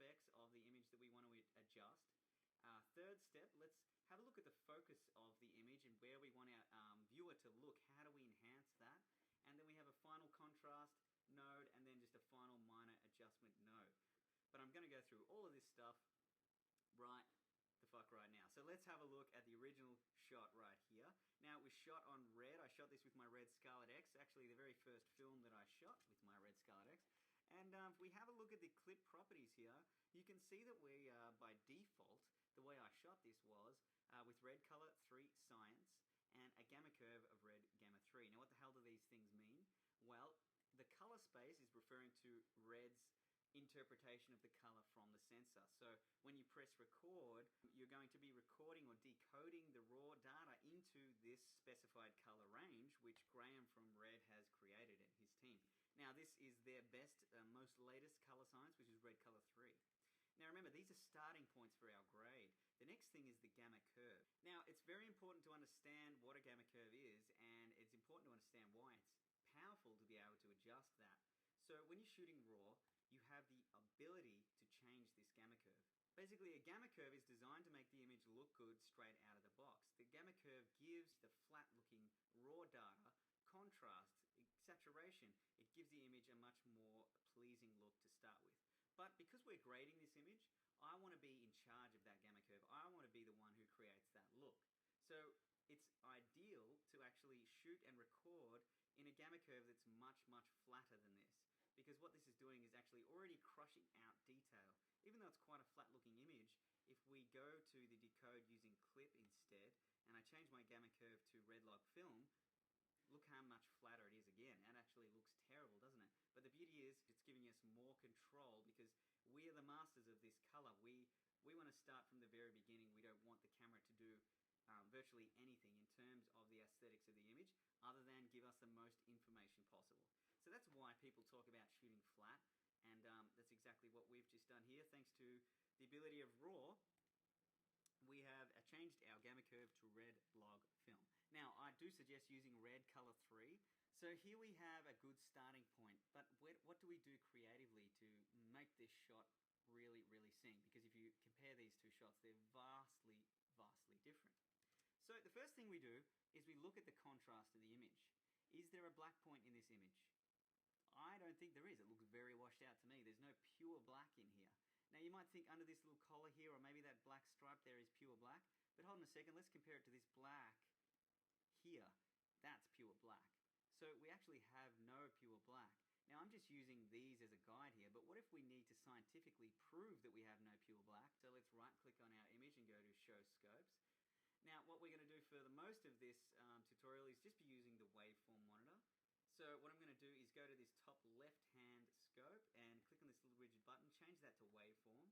aspects of the image that we want to adjust. Third step, let's have a look at the focus of the image and where we want our viewer to look. How do we enhance that? And then we have a final contrast node and then just a final minor adjustment node. But I'm going to go through all of this stuff right now. So let's have a look at the original shot right here. Now it was shot on red. I shot this with my Red Scarlet X, actually the very first film that I shot with my Red Scarlet X. And if we have a look at the clip properties here, you can see that we, by default, the way I shot this was with red color 3 science and a gamma curve of red gamma 3. Now what the hell do these things mean? Well, the color space is referring to red's interpretation of the color from the sensor. So when you press record, you're going to be recording or decoding the raw data into this specified color range, which Graham from Red has created and his team. Now this is their best, most latest color science, which is red color 3. Now remember, these are starting points for our grade. The next thing is the gamma curve. Now it's very important to understand what a gamma curve is, and it's important to understand why it's powerful to be able to adjust that. So when you're shooting raw, you have the ability to change this gamma curve. Basically, a gamma curve is designed to make the image look good straight out of the box. The gamma curve gives the flat-looking raw data contrast, saturation. It gives the image a much more pleasing look to start with. But because we're grading this image, I want to be in charge of that gamma curve. I want to be the one who creates that look. So it's ideal to actually shoot and record in a gamma curve that's much, much flatter than this. Because what this is doing is actually already crushing out detail. Even though it's quite a flat looking image, if we go to the decode using clip instead, and I change my gamma curve to red log film, look how much flatter it is again. That actually looks terrible, doesn't it? But the beauty is it's giving us more control because we are the masters of this color. We want to start from the very beginning. We don't want the camera to do virtually anything in terms of the aesthetics of the image other than give us the most information possible. So that's why people talk about shooting flat, and that's exactly what we've just done here. Thanks to the ability of RAW, we have changed our gamma curve to red log film. Now, I do suggest using red color 3. So here we have a good starting point, but what do we do creatively to make this shot really, really sing? Because if you compare these two shots, they're vastly, vastly different. So the first thing we do is we look at the contrast of the image. Is there a black point in this image? I don't think there is. It looks very washed out to me. There's no pure black in here. Now you might think under this little collar here, or maybe that black stripe there is pure black, but hold on a second, let's compare it to this black here. That's pure black. So we actually have no pure black. Now I'm just using these as a guide here, but what if we need to scientifically prove that we have no pure black? So let's right click on our image and go to show scopes. Now what we're going to do for the most of this tutorial is just be using the waveform monitor. So what I'm going to do is go to this top left hand scope and click on this little rigid button, change that to waveform,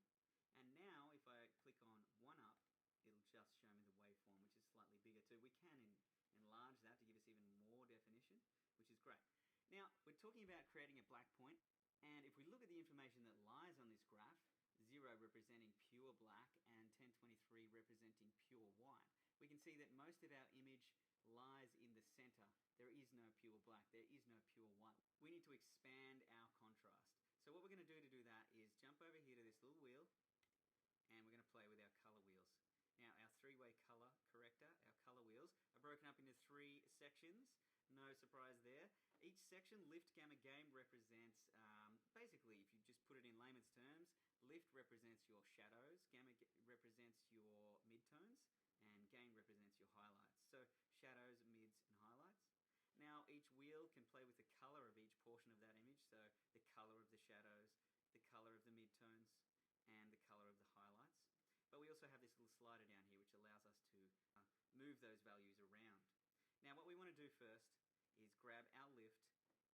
and now if I click on 1UP, it'll just show me the waveform, which is slightly bigger too. We can enlarge that to give us even more definition, which is great. Now we're talking about creating a black point, and if we look at the information that lies on this graph, 0 representing pure black and 1023 representing pure white, we can see that most of our image lies in the center. There is no pure black, there is no pure white. We need to expand our contrast. So what we're going to do that is jump over here to this little wheel, and we're going to play with our color wheels. Now our three-way color corrector, our color wheels, are broken up into 3 sections. No surprise there. Each section, lift, gamma, gain, represents, basically if you just put it in layman's terms, lift represents your shadows, gamma represents your midtones, and gain represents your highlights. So shadows, mids, and highlights. Now each wheel can play with the color of each portion of that image, so the color of the shadows, the color of the midtones, and the color of the highlights. But we also have this little slider down here which allows us to move those values around. Now what we want to do first is grab our lift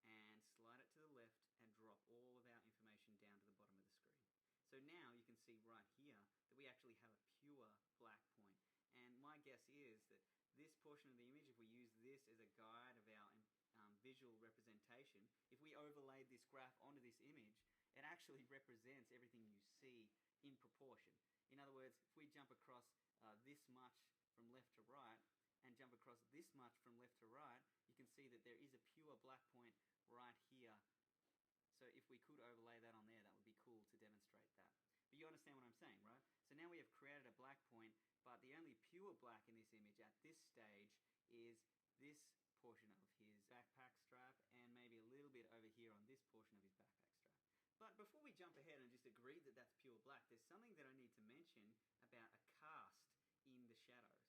and slide it to the left and drop all of our information down to the bottom of the screen. So now you can see right here that we actually have a pure black point. And my guess is that this portion of the image, if we use this as a guide of our visual representation, if we overlaid this graph onto this image, it actually represents everything you see in proportion. In other words, if we jump across this much from left to right and jump across this much from left to right, you can see that there is a pure black point right here. So if we could overlay that on there, that would be cool to demonstrate that. But But you understand what I'm saying, right? So now we have created a black point, but the only pure black in this image at this stage is this portion of his backpack strap and maybe a little bit over here on this portion of his backpack strap. But before we jump ahead and just agree that that's pure black, there's something that I need to mention about a cast in the shadows.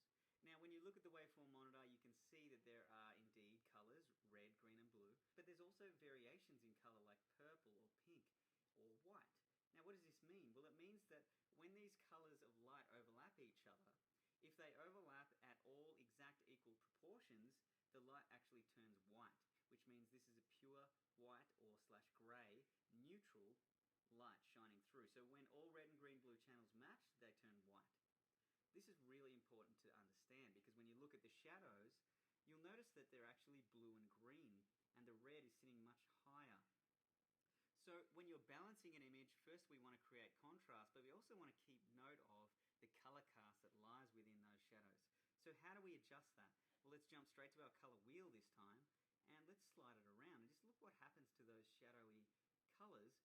Now, when you look at the waveform monitor, you can see that there are indeed colors, red, green, and blue, but there's also variations in color like purple or pink or white. Now, what does this mean? Well, it means that when these colors of light overlap each other, if they overlap at all exact equal proportions, the light actually turns white, which means this is a pure white or / grey neutral light shining through. So when all red and green blue channels match, they turn white. This is really important to understand because when you look at the shadows, you'll notice that they're actually blue and green, and the red is sitting much higher. So when you're balancing an image, first we want to create contrast, but we also want to keep note of the color cast that lies within those shadows. So how do we adjust that? Well, let's jump straight to our color wheel this time, and let's slide it around and just look what happens to those shadowy colors.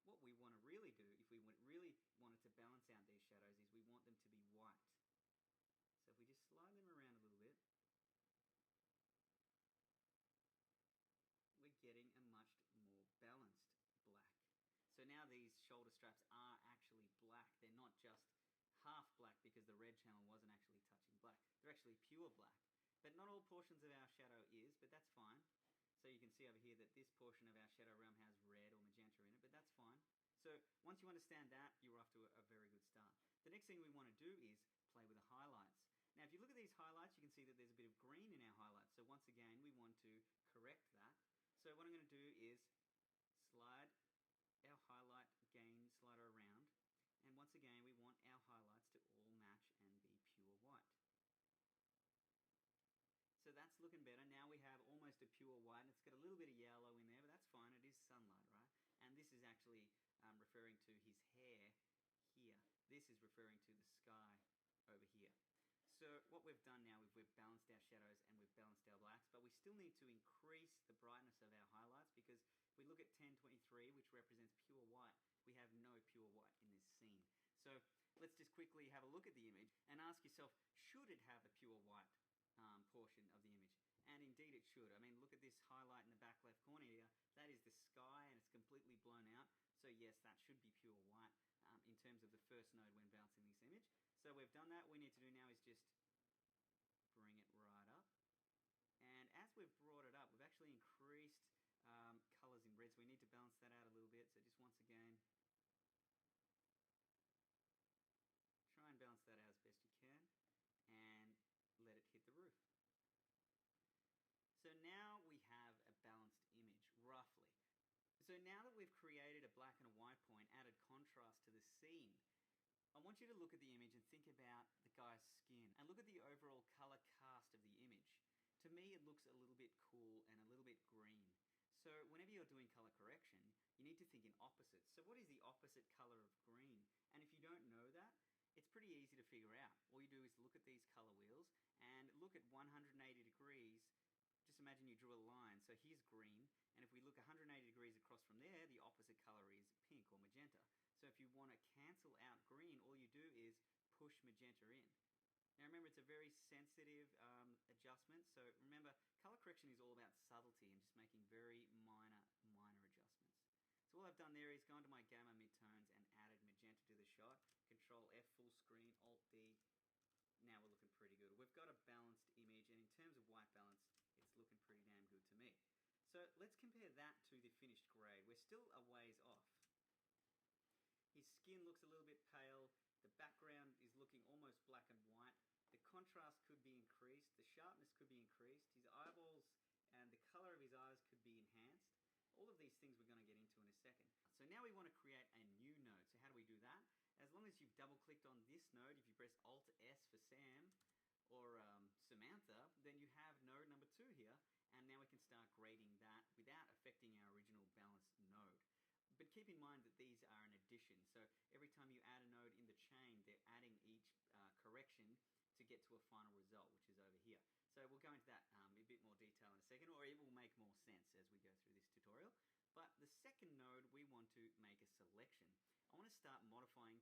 What we want to really do, if we really wanted to balance out these shadows, is we want them to be white. So if we just slide them around a little bit, we're getting a much more balanced black. So now these shoulder straps are actually black. They're not just half black because the red channel wasn't actually touching black. They're actually pure black. But not all portions of our shadow is, but that's fine. So you can see over here that this portion of our shadow realm has red or magenta in it, but that's fine. So once you understand that, you're off to a very good start. The next thing we want to do is play with the highlights. Now, if you look at these highlights, you can see that there's a bit of green in our highlights. So once again, we want to correct that. So what I'm going to do is slide our highlight gain slider around. And once again, we want our highlights to all match and be pure white. So that's looking better. Now we have almost a pure white. It's got a little bit of yellow in there, but that's fine. It is sunlight, right? And this is actually referring to his hair here. This is referring to the sky over here. So what we've done now is we've balanced our shadows and we've balanced our blacks, but we still need to increase the brightness of our highlights because if we look at 1023, which represents pure white, we have no pure white in this scene. So let's just quickly have a look at the image and ask yourself, should it have a pure white portion of the image? And indeed it should. I mean, look at this highlight in the back left corner here. That is the sky and it's completely blown out. So yes, that should be pure white in terms of the first node when balancing this image. So we've done that. What we need to do now is just bring it right up. And as we've brought it up, we've actually increased colors in red. So we need to balance that out a little bit. So just once again, try and balance that out as best you can and let it hit the roof. So now we have a balanced image, roughly. So now that we've created a black and a white point, added contrast to the scene, I want you to look at the image and think about the guy's skin and look at the overall color cast of the image. To me, it looks a little bit cool and a little bit green. So whenever you're doing color correction, you need to think in opposites. So what is the opposite color of green? And if you don't know that, it's pretty easy to figure out. All you do is look at these color wheels and look at 180 degrees. Just imagine you drew a line. So here's green. And if we look 180 degrees across from there, the opposite color is pink or magenta. So if you want to cancel out green, all you do is push magenta in. Now remember, it's a very sensitive adjustment. So remember, color correction is all about subtlety and just making very minor adjustments. So all I've done there is gone to my gamma midtones and added magenta to the shot. Control F full screen, Alt D. Now we're looking pretty good. We've got a balanced image, and in terms of white balance, it's looking pretty damn good to me. So let's compare that to the finished grade. We're still a ways off. His skin looks a little bit pale. The background is looking almost black and white. The contrast could be increased. The sharpness could be increased. His eyeballs and the color of his eyes could be enhanced. All of these things we're going to get into in a second. So now we want to create a new node. So how do we do that? As long as you've double-clicked on this node, if you press Alt-S for Sam or Samantha, then you have node number 2 here. And now we can start grading that without affecting our original balanced node. But keep in mind that these are an addition. So every time you add a node in the chain, they're adding each correction to get to a final result, which is over here. So we'll go into that in a bit more detail in a second, or it will make more sense as we go through this tutorial. But the second node, we want to make a selection. I I want to start modifying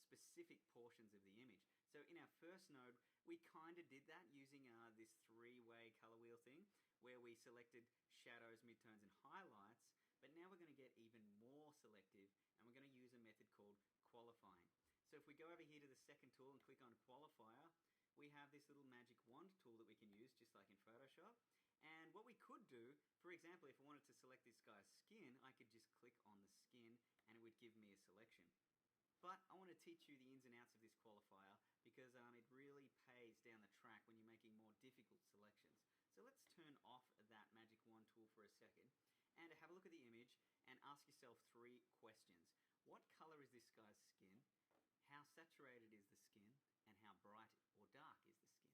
specific portions of the image. So in our first node, we kind of did that using this three-way color wheel thing, where we selected shadows, midtones, and highlights. But now we're going to get even more selective, and we're going to use a method called qualifying. So if we go over here to the second tool and click on qualifier, we have this little magic wand tool that we can use, just like in Photoshop. And what we could do, for example, if I wanted to select this guy's skin, I could just click on the skin and it would give me a selection. But I want to teach you the ins and outs of this qualifier because it really pays down the track when you're making more difficult selections. So let's turn off that magic wand tool for a second and have a look at the image and ask yourself 3 questions. What color is this guy's skin? How saturated is the skin? And how bright or dark is the skin?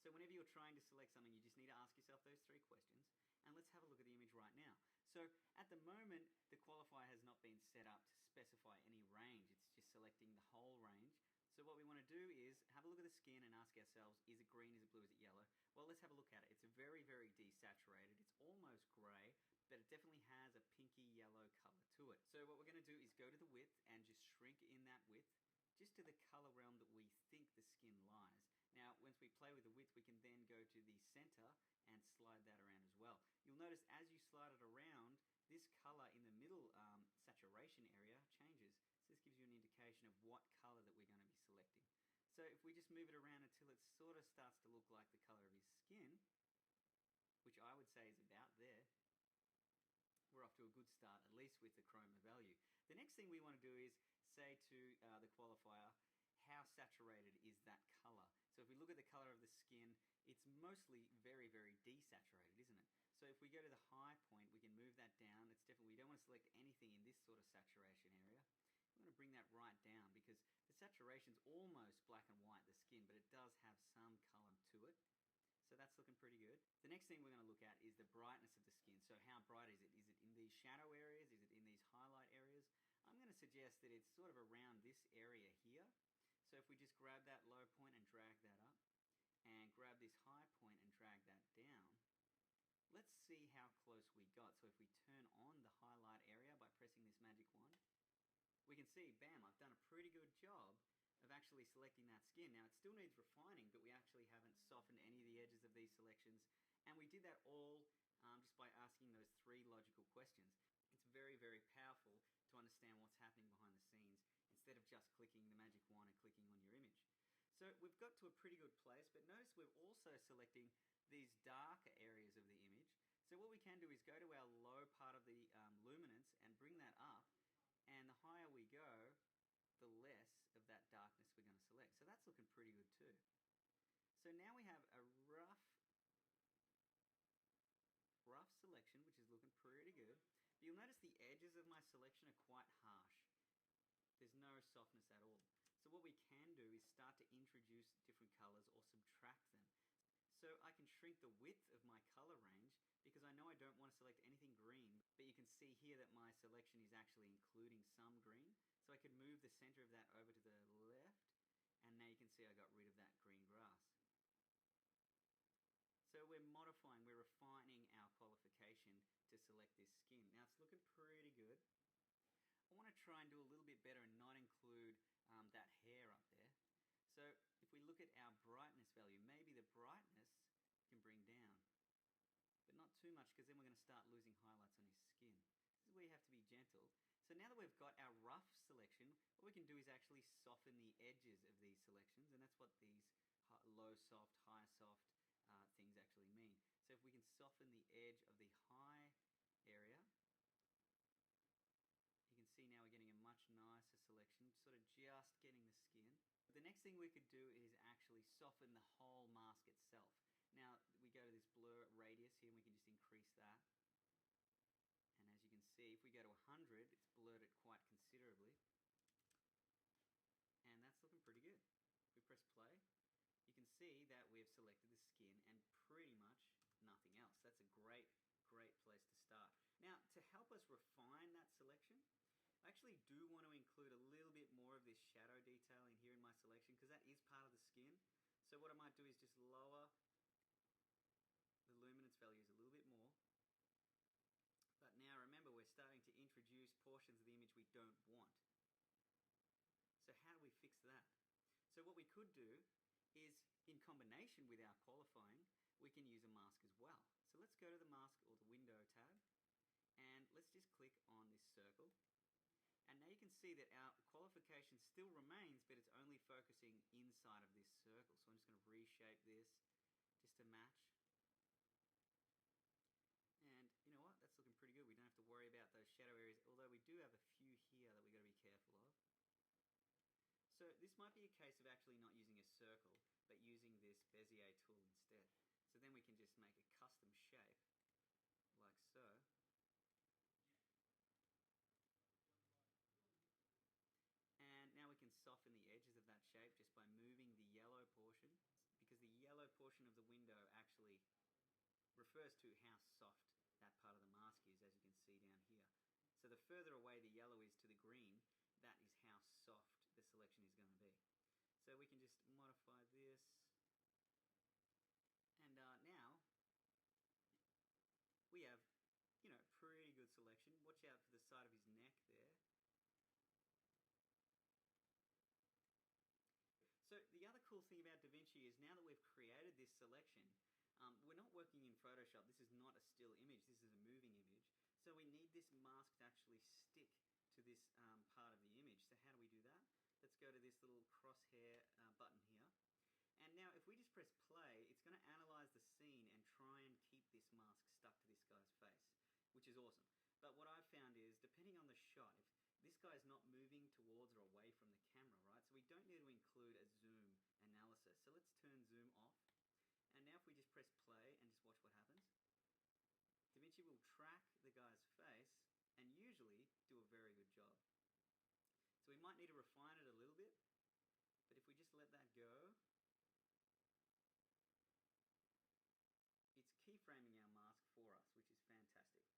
So whenever you're trying to select something, you just need to ask yourself those 3 questions. And let's have a look at the image right now. So at the moment, the qualifier has not been set up to specify any range. It's just selecting the whole range. So what we want to do is have a look at the skin and ask ourselves, is it green, is it blue, is it yellow? Well, let's have a look at it. It's very, very desaturated. It's almost grey, but it definitely has a pinky yellow color to it. So what we're going to do is go to the width and just shrink in that width just to the color realm that we think the skin lies. Now, once we play with the width, we can then go to the center and slide that around as well. You'll notice as you slide it around, this color in the middle saturation area changes. So this gives you an indication of what color that we're going to be selecting. So if we just move it around until it sort of starts to look like the color of his skin, which I would say is about there, we're off to a good start, at least with the chroma value. The next thing we want to do is say to the qualifier, how saturated is that color? So if we look at the color of the skin, it's mostly very, very desaturated, isn't it? So if we go to the high point, we can move that down. It's definitely, we don't want to select anything in this sort of saturation area. We want to bring that right down because the saturation's almost black and white, the skin, but it does have some color to it. So that's looking pretty good. The next thing we're going to look at is the brightness of the skin. So how bright is it? Is it in these shadow areas? Is it in these highlight areas? I'm going to suggest that it's sort of around this area here. So if we just grab that low point and drag that up, and grab this high point and drag that down, let's see how close we got. So if we turn on the highlight area by pressing this magic wand, we can see, bam, I've done a pretty good job of actually selecting that skin. Now, it still needs refining, but we actually haven't softened any of the edges of these selections. And we did that all just by asking those 3 logical questions. It's very, very powerful to understand what's happening behind the scenes instead of just clicking the magic wand and clicking on your image. So we've got to a pretty good place, but notice we're also selecting these darker areas of the image. So what we can do is go to our low part of the luminance and bring that up. And the higher we go, the less of that darkness we're going to select. So that's looking pretty good too. So now we have a rough selection, which is looking pretty good. But you'll notice the edges of my selection are quite harsh. There's no softness at all. So what we can do is start to introduce different colors or subtract them. So I can shrink the width of my color range because I know I don't want to select anything green, but you can see here that my selection is actually including some green. So I can move the center of that over to the left, and now you can see I got rid of that green grass. So we're modifying, we're refining our qualification to select this skin. Now it's looking pretty good. I want to try and do a little bit better and not include that hair up there. So if we look at our brightness value, maybe the brightness can bring down, but not too much because then we're going to start losing highlights on his skin. This is where you have to be gentle. So now that we've got our rough selection, what we can do is actually soften the edges of these selections, and that's what these low soft, high soft things actually mean. So if we can soften the edge of the high area, you can see now we're getting a much nicer selection, sort of just getting the skin. The next thing we could do is actually soften the whole mask itself. Now we go to this blur radius here and we can just increase that. And as you can see, if we go to 100, it's blurred it quite considerably. And that's looking pretty good. If we press play, you can see that we've selected the skin and pretty much nothing else. That's a great, great place to start. Now, to help us refine that selection, I actually do want to include a little bit more of this shadow detail in here in my selection because that is part of the skin. So what I might do is just lower the luminance values a little bit more. But now remember, we're starting to introduce portions of the image we don't want. that. So what we could do is, in combination with our qualifying, we can use a mask as well. So let's go to the mask or the window tab, and let's just click on this circle. And now you can see that our qualification still remains, but it's only focusing inside of this circle. So I'm just going to reshape this just to match. And you know what? That's looking pretty good. We don't have to worry about those shadow areas, although we do have a few here that we've got to be careful of. So this might be a case of actually not using a circle, but using this Bezier tool instead. So then we can just make a custom shape, like so. And now we can soften the edges of that shape just by moving the yellow portion, because the yellow portion of the window actually refers to how soft that part of the mask is, as you can see down here. So the further away the yellow is to the green, that is how soft the selection is going to be. So we can just modify this. And now we have, you know, pretty good selection. Watch out for the side of his neck there. So the other cool thing about DaVinci is now that we've created this selection, we're not working in Photoshop. This is not a still image. This is a moving image. So we need this mask to actually stick to this part of the image. So how do we do that? Let's go to this little crosshair button here. And now if we just press play, it's going to analyze the scene and try and keep this mask stuck to this guy's face, which is awesome. But what I've found is, depending on the shot, if this guy is not moving towards or away from the camera, right? So we don't need to include a zoom analysis. So let's turn zoom off. And now if we just press play and just watch what happens, DaVinci will track the guy's face and usually do a very good job. So we might need to refine it a little bit, but if we just let that go, it's keyframing our mask for us, which is fantastic.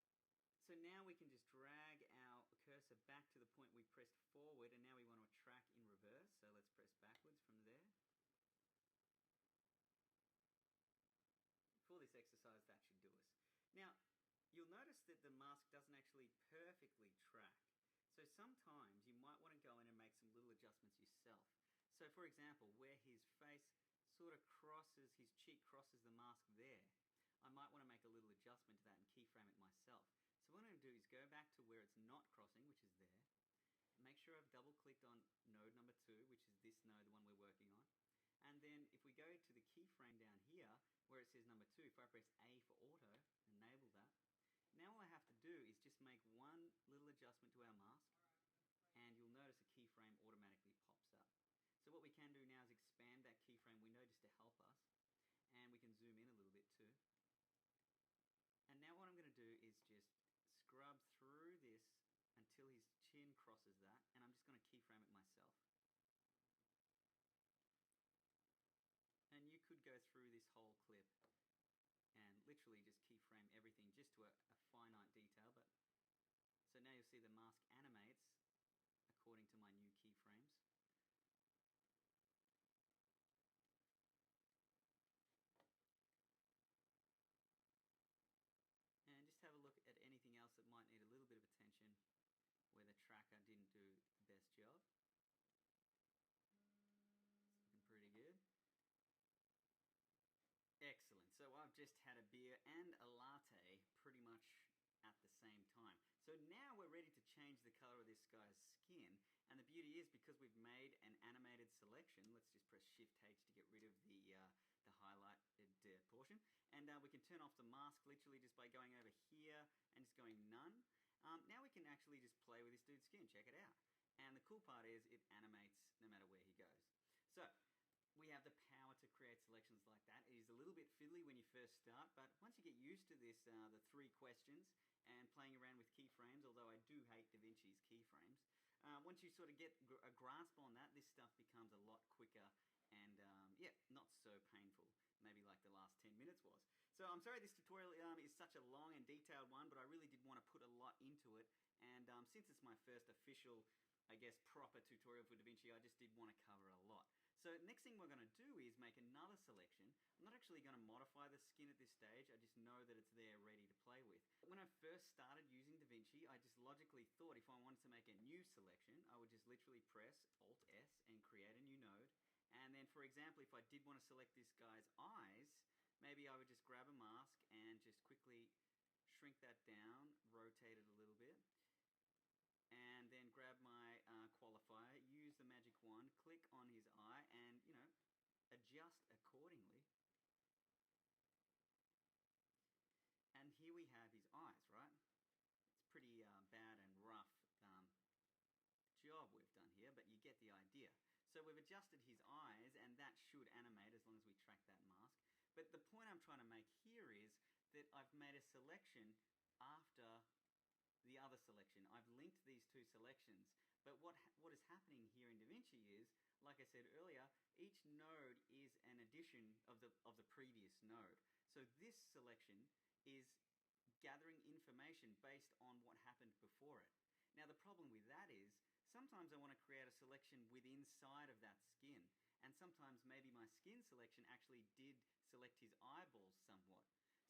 So now we can just drag our cursor back to the point we pressed forward, and now we want to track in reverse. So let's press backwards from there. For this exercise, that should do us. Now, you'll notice that the mask doesn't actually perfectly track. So sometimes you might want to go in and make some little adjustments yourself. So for example, where his face sort of crosses, his cheek crosses the mask there, I might want to make a little adjustment to that and keyframe it myself. So what I'm going to do is go back to where it's not crossing, which is there. Make sure I've double clicked on node number 2, which is this node, the one we're working on. And then if we go to the keyframe down here, where it says number 2, if I press A for auto, enable that. Now all I have to do is just make one little adjustment to our mask, and you'll notice a keyframe automatically pops up. So what we can do now is expand that keyframe window just to help us, and we can zoom in a little bit too. And now what I'm going to do is just scrub through this until his chin crosses that, and I'm just going to keyframe it myself. And you could go through this whole clip and literally just keyframe everything just to a finite detail. But so now you'll see the mask animates according to my new keyframes. And just have a look at anything else that might need a little bit of attention where the tracker didn't do the best job. It's looking pretty good. Excellent. So I've just had a beer and a latte pretty much at the same time. So now we're ready to change the color of this guy's skin. And the beauty is, because we've made an animated selection, let's just press Shift H to get rid of the highlighted portion. And we can turn off the mask literally just by going over here and just going none. Now we can actually just play with this dude's skin. Check it out. And the cool part is it animates no matter where he goes. So we have the power to create selections like that. It is a little bit fiddly when you first start, but once you get used to this, the 3 questions and playing around with keyframes, although I do hate DaVinci's keyframes, once you sort of get a grasp on that, this stuff becomes a lot quicker and, yeah, not so painful, maybe like the last 10 minutes was. So I'm sorry this tutorial is such a long and detailed one, but I really did want to put a lot into it, and since it's my first official, I guess, proper tutorial for DaVinci, I just did want to cover a lot. So next thing we're going to do is make another selection. I'm not actually going to modify the skin at this stage, I just know that it's there ready to play with. When I first started using DaVinci, I just logically thought if I wanted to make a new selection, I would just literally press Alt-S and create a then, for example, if I did want to select this guy's eyes, maybe I would just grab a mask and just quickly shrink that down, rotate it a little bit, and then grab my qualifier, use the magic wand, click on his eye, and, adjust accordingly. And here we have his eyes, right? It's pretty bad and rough job we've done here, but you get the idea. So we've adjusted his eyes, and that should animate as long as we track that mask. But the point I'm trying to make here is that I've made a selection after the other selection. I've linked these two selections, but what is happening here in DaVinci is, like I said earlier, each node is an addition of the previous node. So this selection is gathering information based on what happened before it. Now the problem with that is, sometimes I want to create a selection within inside of that skin, and sometimes maybe my skin selection actually did select his eyeballs somewhat.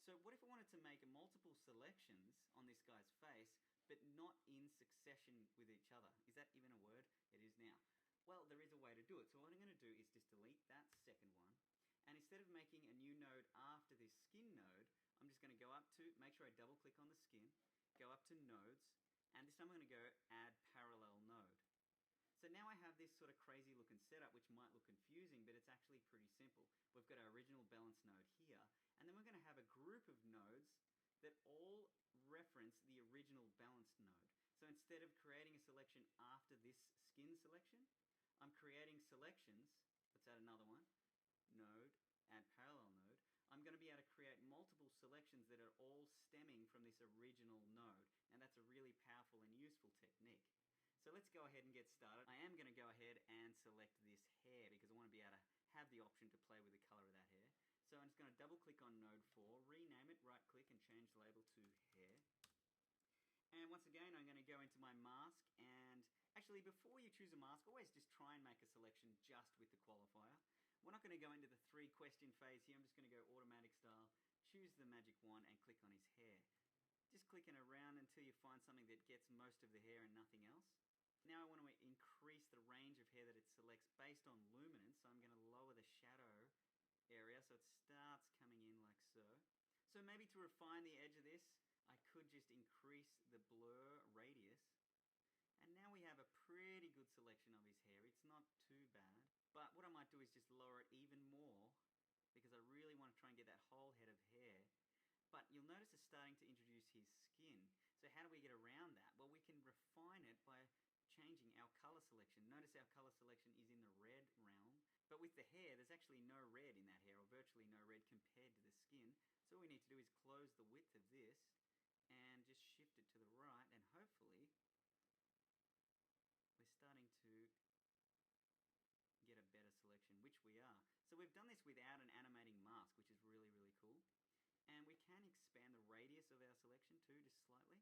So what if I wanted to make multiple selections on this guy's face, but not in succession with each other? Is that even a word? It is now. Well, there is a way to do it. So what I'm going to do is just delete that second one, and instead of making a new node after this skin node, I'm just going to go up to, make sure I double click on the skin, go up to nodes, and this time I'm going to go add parallel node. So now I have this sort of crazy looking setup, which might look confusing, but it's actually pretty simple. We've got our original balance node here, and then we're going to have a group of nodes that all reference the original balanced node. So instead of creating a selection after this skin selection, I'm creating selections. Let's add another one. Node, add parallel node. I'm going to be able to create multiple selections that are all stemming from this original node. And that's a really powerful and useful technique. So let's go ahead and get started. I am going to go ahead and select this hair because I want to be able to have the option to play with the color of that hair. So I'm just going to double click on node 4, rename it, right click and change the label to hair. And once again, I'm going to go into my mask, and actually before you choose a mask, always just try and make a selection just with the qualifier. We're not going to go into the 3-question phase here. I'm just going to go automatic style, choose the magic wand and click on his hair. Just clicking around until you find something that gets most of the hair and nothing else. Now I want to increase the range of hair that it selects based on luminance, so I'm going to lower the shadow area so it starts coming in like so. So maybe to refine the edge of this, I could just increase the blur radius. And now we have a pretty good selection of his hair. It's not too bad. But what I might do is just lower it even more because I really want to try and get that whole head of hair. But you'll notice it's starting to introduce his skin. So how do we get around that? Well, we can refine it by changing our color selection. Notice our color selection is in the red realm. But with the hair, there's actually no red in that hair, or virtually no red compared to the skin. So all we need to do is close the width of this and just shift it to the right, and hopefully we're starting to get a better selection, which we are. So we've done this without an animating mask, which is really, really cool. And we can expand the radius of our selection too, just slightly.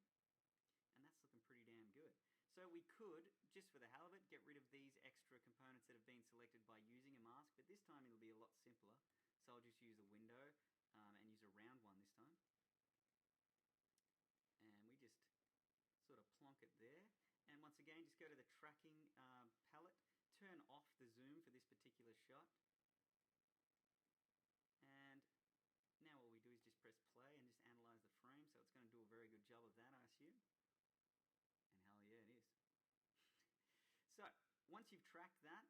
And that's looking pretty damn good. So we could, just for the hell of it, get rid of these extra components that have been selected by using a mask, but this time it'll be a lot simpler. So I'll just use a window and use a round one this time. And we just sort of plonk it there. And once again, just go to the tracking palette, turn off the zoom for this particular shot. And now all we do is just press play and just analyze the frame. So it's going to do a very good job of that, I assume. And hell yeah, it is. So once you've tracked that,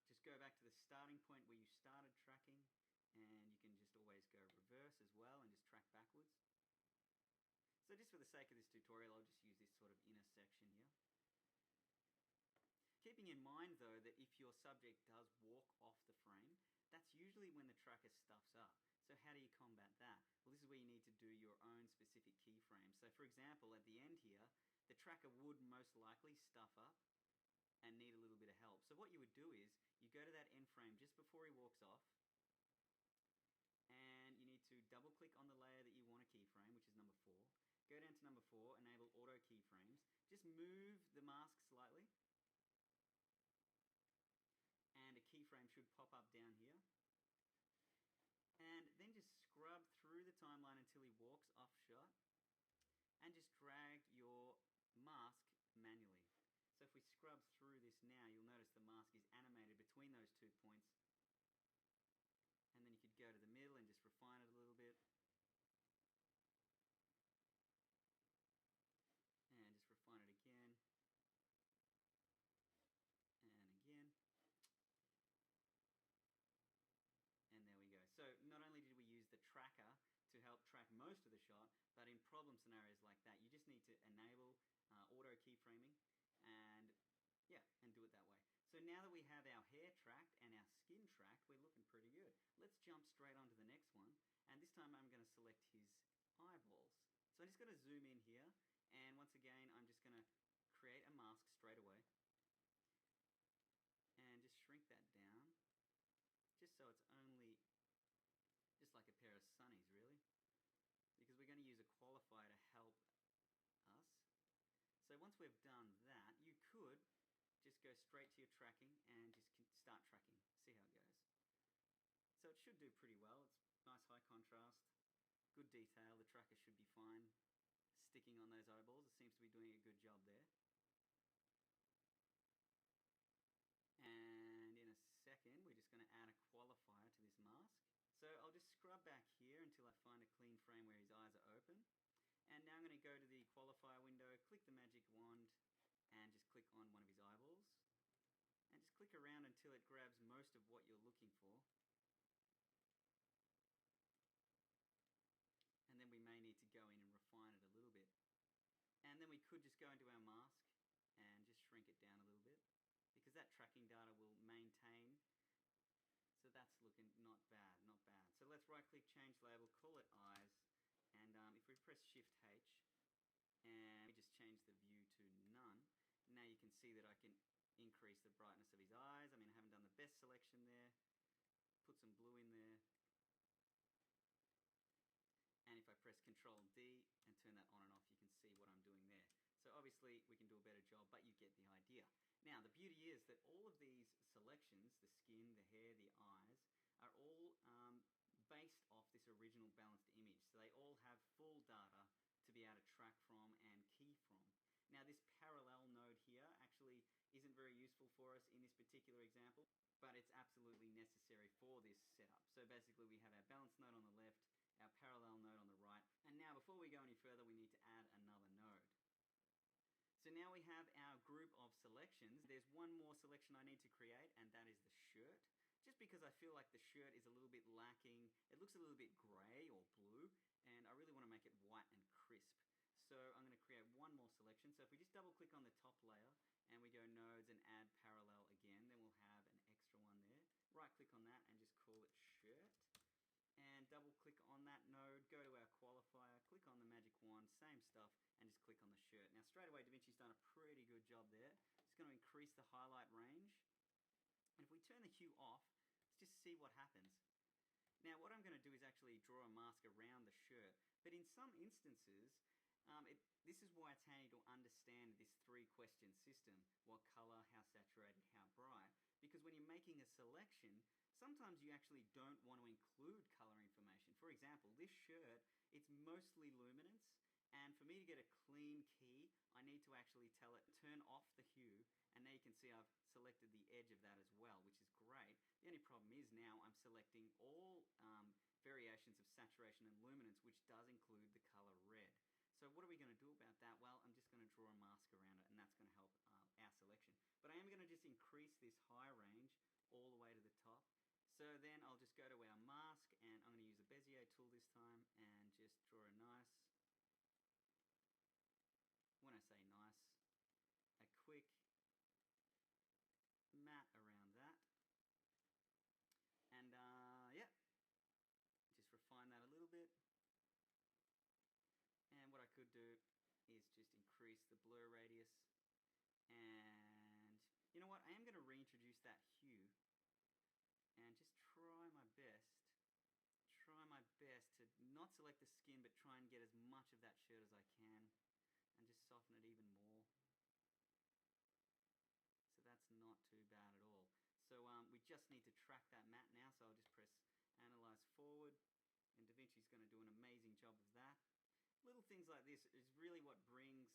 just go back to the starting point where you started tracking, and you can just always go reverse as well and just track backwards. So just for the sake of this tutorial, I'll just use this sort of inner section here. Keeping in mind though that if your subject does walk off the frame, that's usually when the tracker stuffs up. So how do you combat that? Well, this is where you need to do your own specific keyframes. So for example, at the end here, the tracker would most likely stuff up and need a little bit of help. So what you would do is, you go to that end frame just before he walks off, and you need to double click on the layer that you want to keyframe, which is number 4. Go down to number 4, enable auto keyframes. Just move the mask slightly, and a keyframe should pop up down here. And then just scrub through the timeline until he walks off shot, and just drag your mask manually. So if we scrub through this this now, you'll notice the mask is animated between those 2 points. And then you could go to the middle and just refine it a little bit. And just refine it again. And again. And there we go. So not only did we use the tracker to help track most of the shot, but in problem scenarios like that, you just need to enable auto keyframing and do it that way. So now that we have our hair tracked and our skin tracked, we're looking pretty good. Let's jump straight on to the next one. And this time I'm going to select his eyeballs. So I'm just going to zoom in here. And once again, I'm just going to create a mask straight away. And just shrink that down. Just so it's only just like a pair of sunnies, really. Because we're going to use a qualifier to help us. So once we've done that, you could just go straight to your tracking and just start tracking. See how it goes. So it should do pretty well. It's nice high contrast, good detail. The tracker should be fine sticking on those eyeballs. It seems to be doing a good job there. And in a second, we're just going to add a qualifier to this mask. So I'll just scrub back here until I find a clean frame where his eyes are open. And now I'm going to go to the qualifier window, click the magic wand, and just click on one of his eyeballs. And just click around until it grabs most of what you're looking for. And then we may need to go in and refine it a little bit. And then we could just go into our mask and just shrink it down a little bit, because that tracking data will maintain. So that's looking not bad, not bad. So let's right click, change label, call it eyes. And if we press Shift H and we just change the view to none, now you can see that I can increase the brightness of his eyes. I mean, I haven't done the best selection there. Put some blue in there. And if I press Control D and turn that on and off, you can see what I'm doing there. So obviously we can do a better job, but you get the idea. Now the beauty is that all of these selections, the skin, the hair, the eyes, are all based off this original balanced image. So they all have full data to be able to track from and key from. Now this parallel node here actually isn't very useful for us in this particular example, but it's absolutely necessary for this setup. So basically we have our balance node on the left, our parallel node on the right, and now before we go any further we need to add another node. So now we have our group of selections. There's one more selection I need to create, and that is the shirt. Just because I feel like the shirt is a little bit lacking, it looks a little bit grey or blue, and I really want to make it white and crisp. So I'm going to create one more selection. So if we just double click on the top layer and we go nodes and add parallel again, then we'll have an extra one there. Right click on that and just call it shirt. And double click on that node, go to our qualifier, click on the magic wand, same stuff, and just click on the shirt. Now straight away DaVinci's done a pretty good job there. It's going to increase the highlight range. And if we turn the hue off, let's just see what happens. Now what I'm going to do is actually draw a mask around the shirt. But in some instances, this is why it's handy to understand this 3-question system. What color, how saturated, how bright. Because when you're making a selection, sometimes you actually don't want to include color information. For example, this shirt, it's mostly luminance. And for me to get a clean key, I need to actually tell it, turn off the hue. And now you can see I've selected the edge of that as well, which is great. The only problem is now I'm selecting all variations of saturation and luminance, which does include the color red. So what are we going to do about that? Well, I'm just going to draw a mask around it, and that's going to help our selection. But I am going to just increase this high range all the way to the top. So then I'll just go to our mask, and I'm going to use the Bezier tool this time, and just draw a nice, when I say nice, a quick matte around that. And yeah, just refine that a little bit. And what I could do is just increase the blur radius. And you know what? I am going to reintroduce that hue and just try my best to not select the skin, but try and get as much of that shirt as I can and just soften it even more. So that's not too bad at all. So we just need to track that matte now, so I'll just press Analyze Forward, and DaVinci's going to do an amazing job of that. Little things like this is really what brings,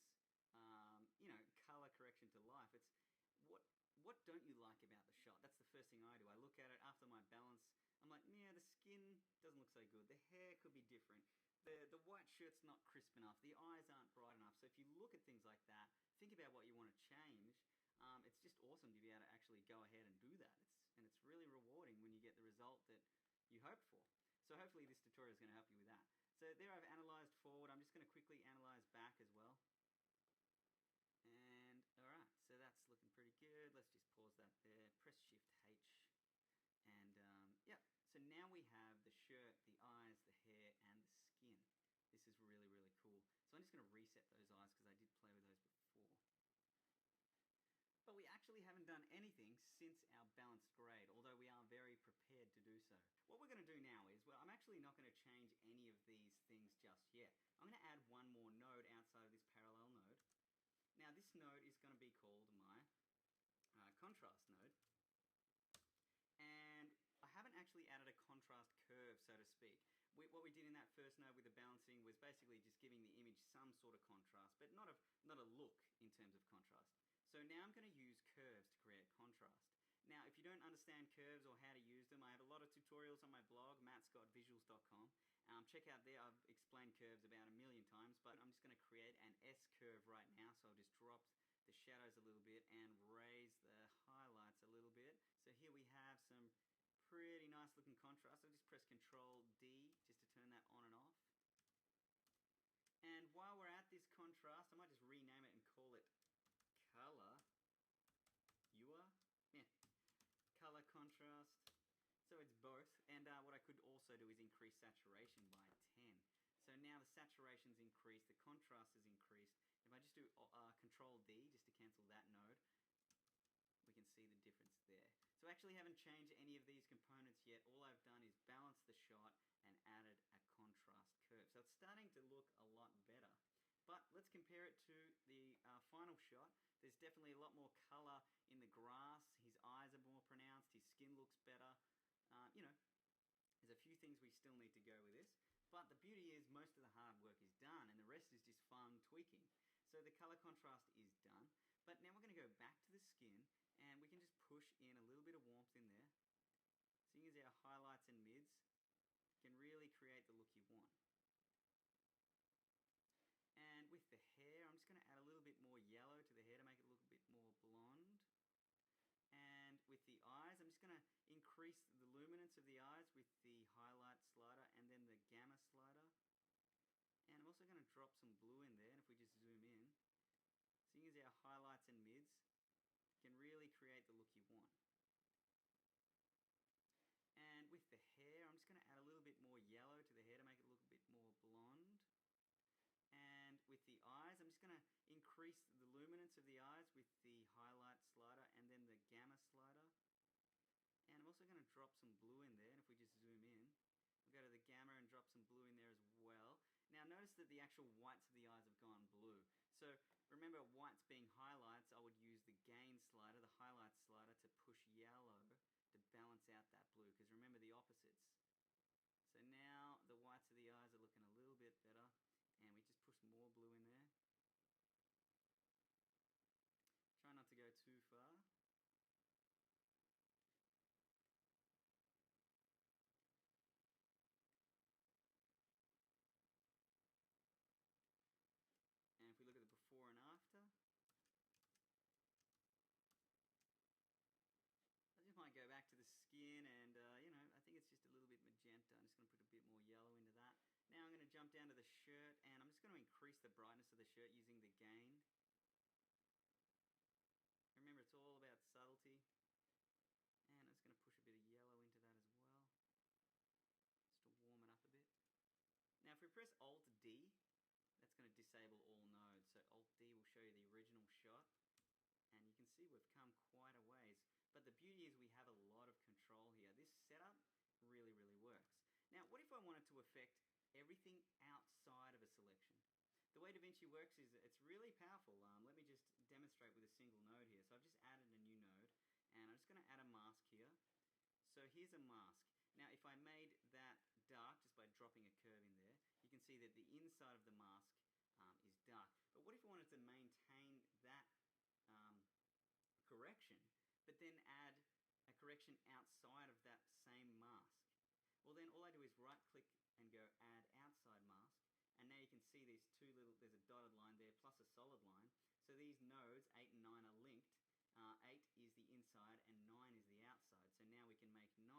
color correction to life. It's what don't you like about the shot? That's the first thing I do. I look at it after my balance. I'm like, yeah, the skin doesn't look so good. The hair could be different. The white shirt's not crisp enough. The eyes aren't bright enough. So if you look at things like that, think about what you want to change. It's just awesome to be able to actually go ahead and do that. It's really rewarding when you get the result that you hoped for. So hopefully this tutorial is going to help you with that. So there I've analyzed forward. I'm just going to quickly analyze back as well. And alright, so that's looking pretty good. Let's just pause that there. Press Shift H. And yeah, so now we have the shirt, the eyes, the hair, and the skin. This is really, really cool. So I'm just going to reset those eyes because I did play with those before. But we actually haven't done anything since our balanced grade, although we are very prepared to do so. What we're going to do now is, well, I'm actually not going to change any of these things just yet. I'm going to add one more node outside of this parallel node. Now this node is going to be called my contrast node. And I haven't actually added a contrast curve, so to speak. What we did in that first node with the balancing was basically just giving the image some sort of contrast, but not a look in terms of contrast. So now I'm going to use curves to create contrast. Now, if you don't understand curves or how to use them, I have a lot of tutorials on my blog, mattscottvisuals.com. Check out there, I've explained curves about 1 million times, but I'm just going to create an S-curve right now, so I'll just drop the shadows a little bit and raise the highlights a little bit. So here we have some pretty nice looking contrast. I'll just press Control D just to turn that on and off. And while we're at this contrast, I might just rename it and call it color color contrast, so it's both. And what I could also do is increase saturation by 10. So now the saturation's increased, the contrast is increased. If I just do Control D just to cancel that node, we can see the difference there. So I actually haven't changed any of these components yet. All I've done is balance the shot and added a contrast curve. So it's starting to look a lot better. But let's compare it to the final shot. There's definitely a lot more color in the grass. His eyes are more pronounced. His skin looks better. There's a few things we still need to go with this. But the beauty is most of the hard work is done and the rest is just fun tweaking. So the color contrast is done. But now we're going to go back to the skin and we can just push in a little bit of warmth in there. Seeing as our highlights and mids can really create the look you want. And with the hair, I'm just going to add a little bit more yellow to the hair to make it look a bit more blonde. And with the eyes, I'm just going to increase the luminance of the eyes with the highlight slider and then the gamma slider. And I'm also going to drop some blue in there, and if we just zoom in, seeing as our highlights and mids can really create the look you want. And with the hair, I'm just going to add a little bit more yellow to the hair to make it look a bit more blonde. And with the eyes, I'm just going to increase the luminance of the eyes with the highlight slider and then the gamma slider. And I'm also going to drop some blue in there, and if we just zoom in, we'll go to the gamma and drop some blue in there as well. Now notice that the actual whites of the eyes have gone blue. So remember, whites being highlights, I would use the gain slider, the highlight slider, to push yellow to balance out that blue, because remember the opposites. So now the whites of the eyes are looking a little bit better. And we just push more blue in there. Try not to go too far. And if we look at the before and after, I just might go back to the skin and, I think it's just a little bit magenta. I'm just going to put a bit more yellow into that. Now I'm going to jump down to the shirt and I'm just going to increase the brightness of the shirt using the gain. Remember, it's all about subtlety. And I'm just going to push a bit of yellow into that as well, just to warm it up a bit. Now if we press Alt-D, that's going to disable all nodes. So Alt-D will show you the original shot. And you can see we've come quite a ways. But the beauty is we have a lot of control here. This setup really, really works. Now, what if I wanted to affect everything outside of a selection? The way DaVinci works is it's really powerful. Let me just demonstrate with a single node here. So I've just added a new node, and I'm just going to add a mask here. So here's a mask. Now, if I made that dark just by dropping a curve in there, you can see that the inside of the mask is dark. But what if I wanted to maintain that correction? correction outside of that same mask. Well, then all I do is right click and go add outside mask, and now you can see these there's a dotted line there plus a solid line. So these nodes 8 and 9 are linked. 8 is the inside and 9 is the outside. So now we can make 9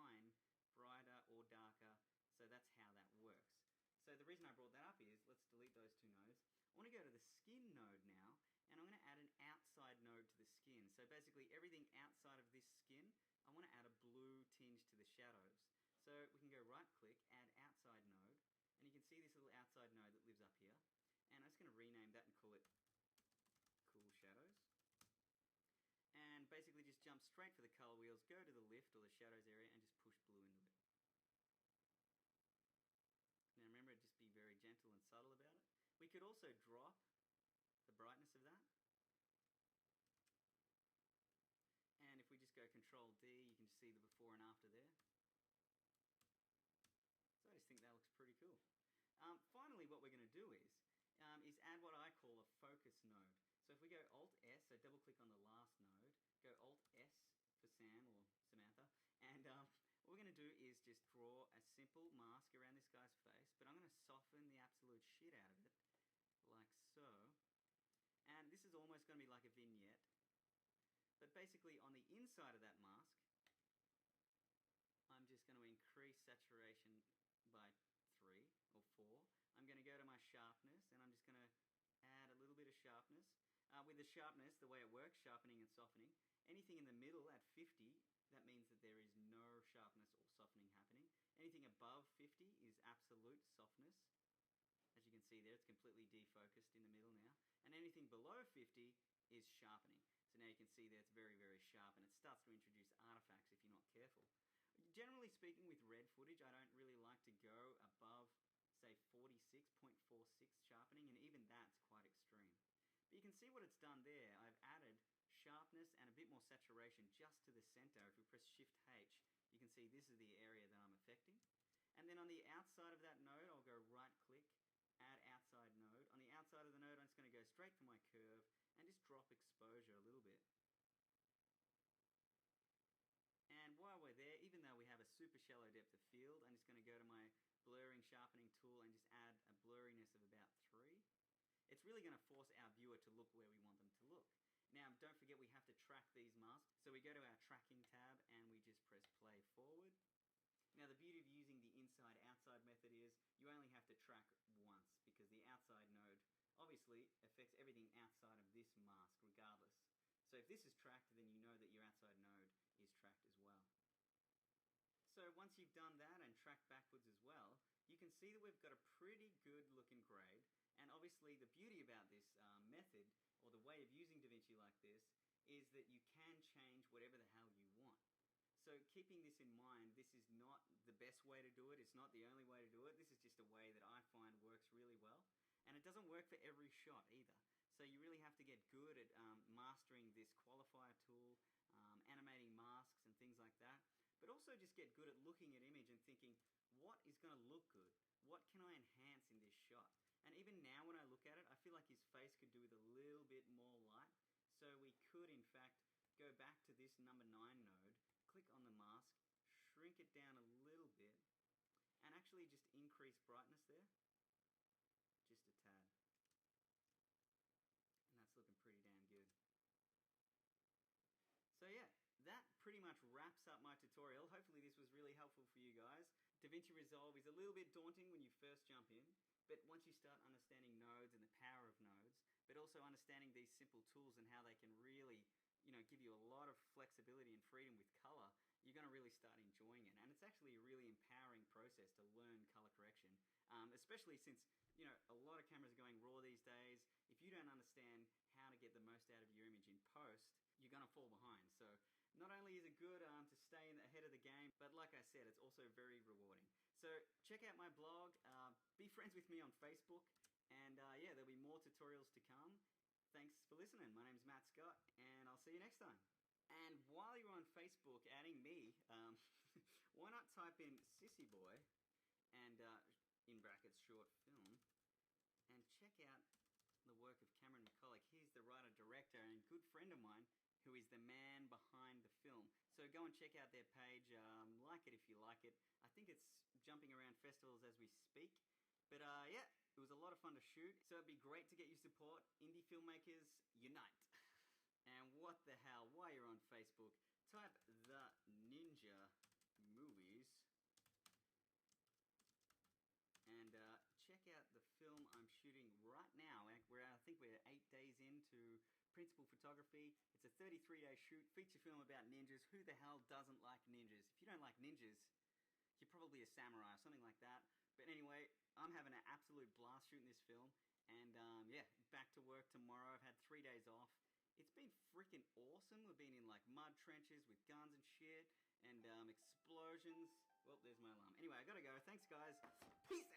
brighter or darker. So that's how that works. So the reason I brought that up is, let's delete those two nodes. I want to go to the skin node now, and I'm going to add an outside node to the skin. So basically everything outside of this skin, I want to add a blue tinge to the shadows. So we can go right click, add outside node, and you can see this little outside node that lives up here. And I'm just going to rename that and call it Cool Shadows. And basically just jump straight for the color wheels, go to the lift or the shadows area and just push blue into it. Now remember, just be very gentle and subtle about it. We could also drop the brightness of that. And if we just go Control D, you can see the before and after there. So I just think that looks pretty cool. Finally, what we're going to do is add what I call a focus node. So if we go Alt-S, so double click on the last node, go Alt-S for Sam or Samantha, and what we're going to do is just draw a simple mask around this guy's face, but I'm going to soften the absolute shit out of it, like so. And this is almost going to be like a vignette. But basically on the inside of that mask, I'm just going to increase saturation by 3 or 4. I'm going to go to my sharpness and I'm just going to add a little bit of sharpness. With the sharpness, the way it works, sharpening and softening, anything in the middle at 50, that means that there is no sharpness or softening happening. Anything above 50 is absolute softness. As you can see there, it's completely defocused in the middle now. And anything below 50 is sharpening. So now you can see there it's very, very sharp, and it starts to introduce artifacts if you're not careful. Generally speaking, with red footage, I don't really like to go above, say, 46.46 sharpening, and even that's quite extreme. But you can see what it's done there. I've added sharpness and a bit more saturation just to the center. If we press Shift-H, you can see this is the area that I'm affecting. And then on the outside of that node, I'll go right-click, add outside node. On the outside of the node, I'm just going to go straight for my curve and just drop exposure a little bit. And while we're there, even though we have a super shallow depth of field, I'm just going to go to my blurring sharpening tool and just add a blurriness of about 3. It's really going to force our viewer to look where we want them to look. Now, don't forget we have to track these masks. So we go to our tracking tab and we just press play forward. Now, the beauty of using the inside-outside method is you only have to track once, because the outside node obviously affects everything outside of this mask regardless. So if this is tracked, then you know that your outside node is tracked as well. So once you've done that and tracked backwards as well, you can see that we've got a pretty good looking grade. And obviously the beauty about this method, or the way of using DaVinci like this, is that you can change whatever the hell you want. So keeping this in mind, this is not the best way to do it. It's not the only way to do it. This is just a way that I find works really well. And it doesn't work for every shot either. So you really have to get good at mastering this qualifier tool, animating masks and things like that. But also just get good at looking at image and thinking, what is going to look good? What can I enhance in this shot? And even now when I look at it, I feel like his face could do with a little bit more light. So we could, in fact, go back to this number 9 node, click on the mask, shrink it down a little bit, and actually just increase brightness there. Just a tad. And that's looking pretty damn good. So yeah, that pretty much wraps up my tutorial. Hopefully this was really helpful for you guys. DaVinci Resolve is a little bit daunting when you first jump in, but once you start understanding nodes and the power of nodes, but also understanding these simple tools and how they can really, give you a lot of flexibility and freedom with color, you're going to really start enjoying it. And it's actually a really empowering process to learn color correction, especially since a lot of cameras are going RAW these days. If you don't understand how to get the most out of your image in post, you're going to fall behind. So not only is it good to stay ahead of the game, but like I said, it's also very rewarding. So check out my blog, be friends with me on Facebook, and yeah, there'll be more tutorials to come. Thanks for listening. My name's Matt Scott, and I'll see you next time. And while you're on Facebook adding me, why not type in Sissy Boy and in brackets short film, and check out the work of Cameron McCulloch. He's the writer-director and good friend of mine who is the man behind the film. So go and check out their page, like it if you like it. I think it's jumping around festivals as we speak. But yeah, it was a lot of fun to shoot. So it'd be great to get your support. Indie filmmakers, unite. And what the hell, while you're on Facebook, type The Ninja Movies and check out the film I'm shooting right now. I think we're 8 days into principal photography. It's a 33-day shoot, feature film about ninjas. Who the hell doesn't like ninjas? If you don't like ninjas, you're probably a samurai or something like that. But anyway, I'm having an absolute blast shooting this film. And yeah, back to work tomorrow. I've had 3 days off. It's been freaking awesome. We've been in like mud trenches with guns and shit and explosions. Well, there's my alarm. Anyway, I gotta go. Thanks, guys. Peace out.